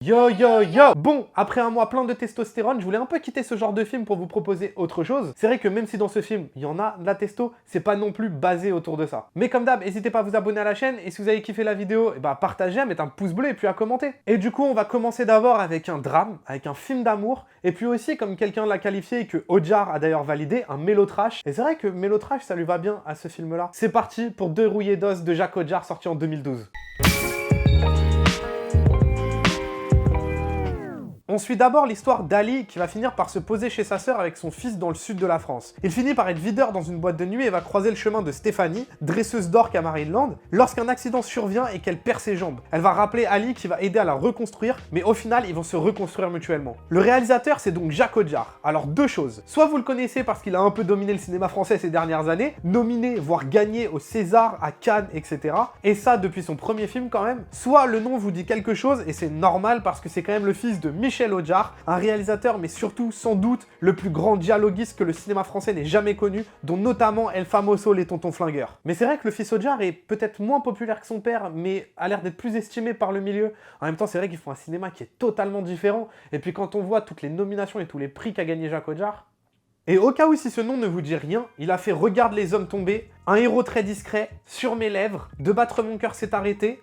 Yo yo yo! Bon, après un mois plein de testostérone, je voulais un peu quitter ce genre de film pour vous proposer autre chose. C'est vrai que même si dans ce film, il y en a de la testo, c'est pas non plus basé autour de ça. Mais comme d'hab, n'hésitez pas à vous abonner à la chaîne, et si vous avez kiffé la vidéo, partagez, mettez un pouce bleu et puis à commenter. Et du coup, on va commencer d'abord avec un drame, avec un film d'amour, et puis aussi, comme quelqu'un l'a qualifié et que Ojar a d'ailleurs validé, un mélotrash. Et c'est vrai que mélotrash, ça lui va bien à ce film-là. C'est parti pour Deux rouillés d'os de Jacques Ojar, sorti en 2012. On suit d'abord l'histoire d'Ali qui va finir par se poser chez sa sœur avec son fils dans le sud de la France. Il finit par être videur dans une boîte de nuit et va croiser le chemin de Stéphanie, dresseuse d'orques à Marineland, lorsqu'un accident survient et qu'elle perd ses jambes. Elle va rappeler Ali qui va aider à la reconstruire, mais au final, ils vont se reconstruire mutuellement. Le réalisateur, c'est donc Jacques Ojar. Alors deux choses. Soit vous le connaissez parce qu'il a un peu dominé le cinéma français ces dernières années, nominé, voire gagné au César, à Cannes, etc. Et ça depuis son premier film quand même. Soit le nom vous dit quelque chose et c'est normal parce que c'est quand même le fils de Michel Ojar, un réalisateur mais surtout sans doute le plus grand dialoguiste que le cinéma français n'ait jamais connu, dont notamment El Famoso les Tontons Flingueurs. Mais c'est vrai que le fils Ojar est peut-être moins populaire que son père, mais a l'air d'être plus estimé par le milieu. En même temps, c'est vrai qu'ils font un cinéma qui est totalement différent, et puis quand on voit toutes les nominations et tous les prix qu'a gagné Jacques Ojar. Et au cas où si ce nom ne vous dit rien, il a fait Regarde les hommes tombés, Un héros très discret, Sur mes lèvres, De battre mon cœur s'est arrêté,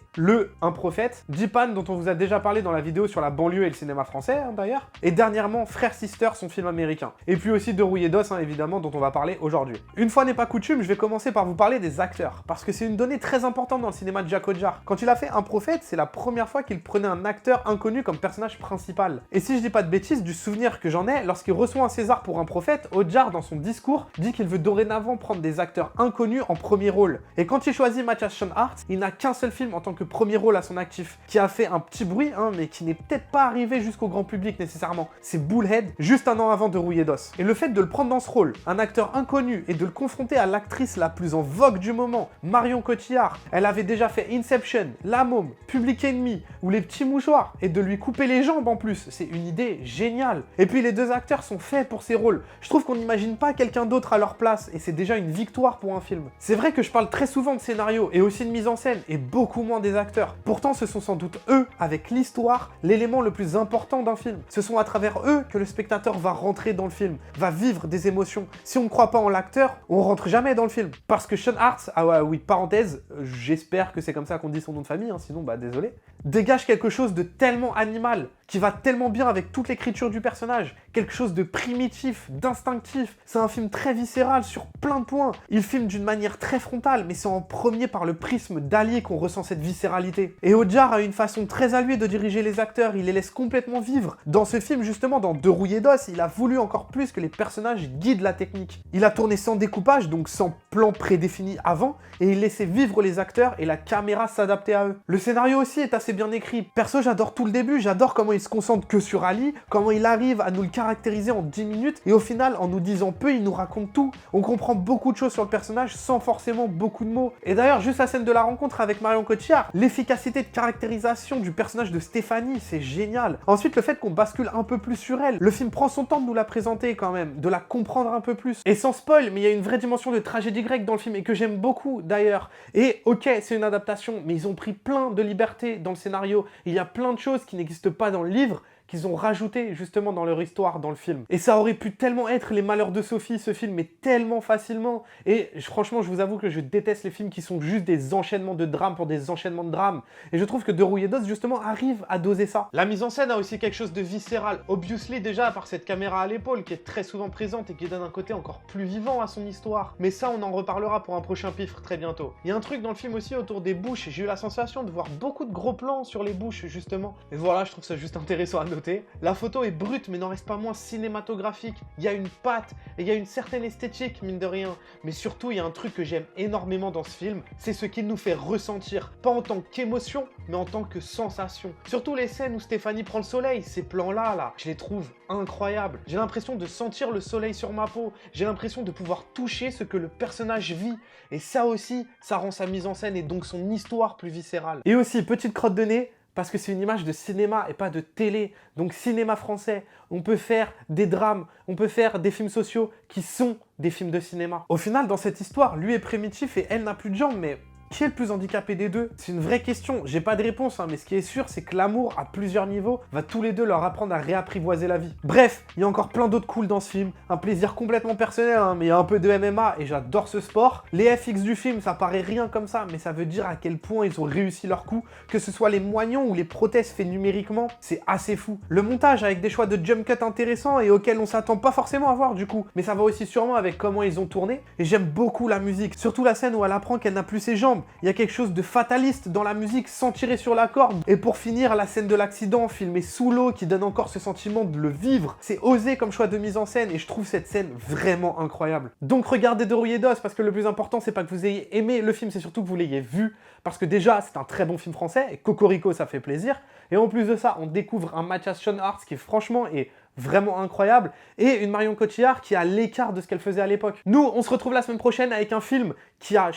Un prophète, Dipan dont on vous a déjà parlé dans la vidéo sur la banlieue et le cinéma français d'ailleurs, et dernièrement Frères Sister, son film américain. Et puis aussi Deux rouillés d'os évidemment dont on va parler aujourd'hui. Une fois n'est pas coutume, je vais commencer par vous parler des acteurs, parce que c'est une donnée très importante dans le cinéma de Jacques Ojar. Quand il a fait Un prophète, c'est la première fois qu'il prenait un acteur inconnu comme personnage principal. Et si je dis pas de bêtises, du souvenir que j'en ai, lorsqu'il reçoit un César pour Un prophète, Ojar dans son discours dit qu'il veut dorénavant prendre des acteurs inconnus en premier rôle. Et quand il choisit Matthias Schoenaerts, il n'a qu'un seul film en tant que premier rôle à son actif, qui a fait un petit bruit, mais qui n'est peut-être pas arrivé jusqu'au grand public nécessairement. C'est Bullhead, juste un an avant de Rouillé d'os. Et le fait de le prendre dans ce rôle, un acteur inconnu, et de le confronter à l'actrice la plus en vogue du moment, Marion Cotillard, elle avait déjà fait Inception, La Môme, Public Enemy, ou Les Petits Mouchoirs, et de lui couper les jambes en plus, c'est une idée géniale. Et puis les deux acteurs sont faits pour ces rôles. Je trouve qu'on n'imagine pas quelqu'un d'autre à leur place, et c'est déjà une victoire pour un film. C'est vrai que je parle très souvent de scénario, et aussi de mise en scène, et beaucoup moins des acteurs. Pourtant, ce sont sans doute eux, avec l'histoire, l'élément le plus important d'un film. Ce sont à travers eux que le spectateur va rentrer dans le film, va vivre des émotions. Si on ne croit pas en l'acteur, on rentre jamais dans le film. Parce que Schoenaerts, oui, parenthèse, j'espère que c'est comme ça qu'on dit son nom de famille, sinon, désolé, dégage quelque chose de tellement animal, qui va tellement bien avec toute l'écriture du personnage, quelque chose de primitif, d'instinctif. C'est un film très viscéral sur plein de points. Il filme d'une manière très frontale, mais c'est en premier par le prisme d'Ali qu'on ressent cette viscéralité. Et Ojar a une façon très à lui de diriger les acteurs, il les laisse complètement vivre. Dans ce film, justement, dans Deux rouillés d'os, il a voulu encore plus que les personnages guident la technique. Il a tourné sans découpage, donc sans plan prédéfini avant, et il laissait vivre les acteurs et la caméra s'adapter à eux. Le scénario aussi est assez bien écrit. Perso, j'adore tout le début, j'adore comment il se concentre que sur Ali, comment il arrive à nous le caractériser en 10 minutes, et au final, en nous disant peu, il nous raconte tout. On comprend beaucoup de choses sur le personnage sans forcément beaucoup de mots. Et d'ailleurs, juste la scène de la rencontre avec Marion Cotillard, l'efficacité de caractérisation du personnage de Stéphanie, c'est génial. Ensuite, le fait qu'on bascule un peu plus sur elle. Le film prend son temps de nous la présenter quand même, de la comprendre un peu plus. Et sans spoil, mais il y a une vraie dimension de tragédie grecque dans le film, et que j'aime beaucoup d'ailleurs. Et ok, c'est une adaptation, mais ils ont pris plein de liberté dans le scénario. Il y a plein de choses qui n'existent pas dans le livre, qu'ils ont rajouté justement dans leur histoire, dans le film. Et ça aurait pu tellement être Les Malheurs de Sophie, ce film, mais tellement facilement. Et franchement, je vous avoue que je déteste les films qui sont juste des enchaînements de drames pour des enchaînements de drames. Et je trouve que Deux rouillés d'os, justement, arrive à doser ça. La mise en scène a aussi quelque chose de viscéral. Obviously, déjà, par cette caméra à l'épaule, qui est très souvent présente et qui donne un côté encore plus vivant à son histoire. Mais ça, on en reparlera pour un prochain pifre très bientôt. Il y a un truc dans le film aussi autour des bouches. J'ai eu la sensation de voir beaucoup de gros plans sur les bouches, justement. Et voilà, je trouve ça juste intéressant à noter. La photo est brute mais n'en reste pas moins cinématographique. Il y a une patte et il y a une certaine esthétique mine de rien. Mais surtout il y a un truc que j'aime énormément dans ce film, c'est ce qu'il nous fait ressentir. Pas en tant qu'émotion mais en tant que sensation. Surtout les scènes où Stéphanie prend le soleil, ces plans-là, je les trouve incroyables. J'ai l'impression de sentir le soleil sur ma peau. J'ai l'impression de pouvoir toucher ce que le personnage vit. Et ça aussi, ça rend sa mise en scène et donc son histoire plus viscérale. Et aussi, petite crotte de nez, parce que c'est une image de cinéma et pas de télé. Donc cinéma français, on peut faire des drames, on peut faire des films sociaux qui sont des films de cinéma. Au final, dans cette histoire, lui est primitif et elle n'a plus de jambes, mais Qui est le plus handicapé des deux? C'est une vraie question, j'ai pas de réponse, hein, mais ce qui est sûr, c'est que l'amour, à plusieurs niveaux, va tous les deux leur apprendre à réapprivoiser la vie. Bref, il y a encore plein d'autres cool dans ce film, un plaisir complètement personnel, hein, mais il y a un peu de MMA et j'adore ce sport. Les FX du film, ça paraît rien comme ça, mais ça veut dire à quel point ils ont réussi leur coup, que ce soit les moignons ou les prothèses faits numériquement, c'est assez fou. Le montage avec des choix de jump cut intéressants et auxquels on s'attend pas forcément à voir du coup, mais ça va aussi sûrement avec comment ils ont tourné, et j'aime beaucoup la musique, surtout la scène où elle apprend qu'elle n'a plus ses jambes. Il y a quelque chose de fataliste dans la musique sans tirer sur la corde. Et pour finir, la scène de l'accident filmée sous l'eau qui donne encore ce sentiment de le vivre. C'est osé comme choix de mise en scène et je trouve cette scène vraiment incroyable. Donc regardez De Rouillé d'Os parce que le plus important c'est pas que vous ayez aimé le film, c'est surtout que vous l'ayez vu. Parce que déjà c'est un très bon film français et Cocorico ça fait plaisir. Et en plus de ça, on découvre un Mathias Schoenaerts qui franchement est vraiment incroyable, et une Marion Cotillard qui est à l'écart de ce qu'elle faisait à l'époque. Nous, on se retrouve la semaine prochaine avec un film qui a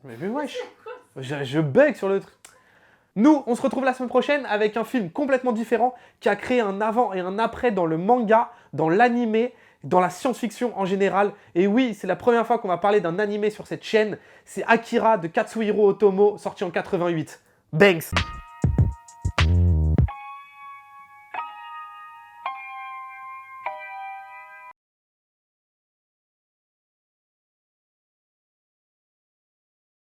Mais wesh, je bug sur le truc. Nous, on se retrouve la semaine prochaine avec un film complètement différent qui a créé un avant et un après dans le manga, dans l'animé, dans la science-fiction en général. Et oui, c'est la première fois qu'on va parler d'un animé sur cette chaîne. C'est Akira de Katsuhiro Otomo, sorti en 88. Banks.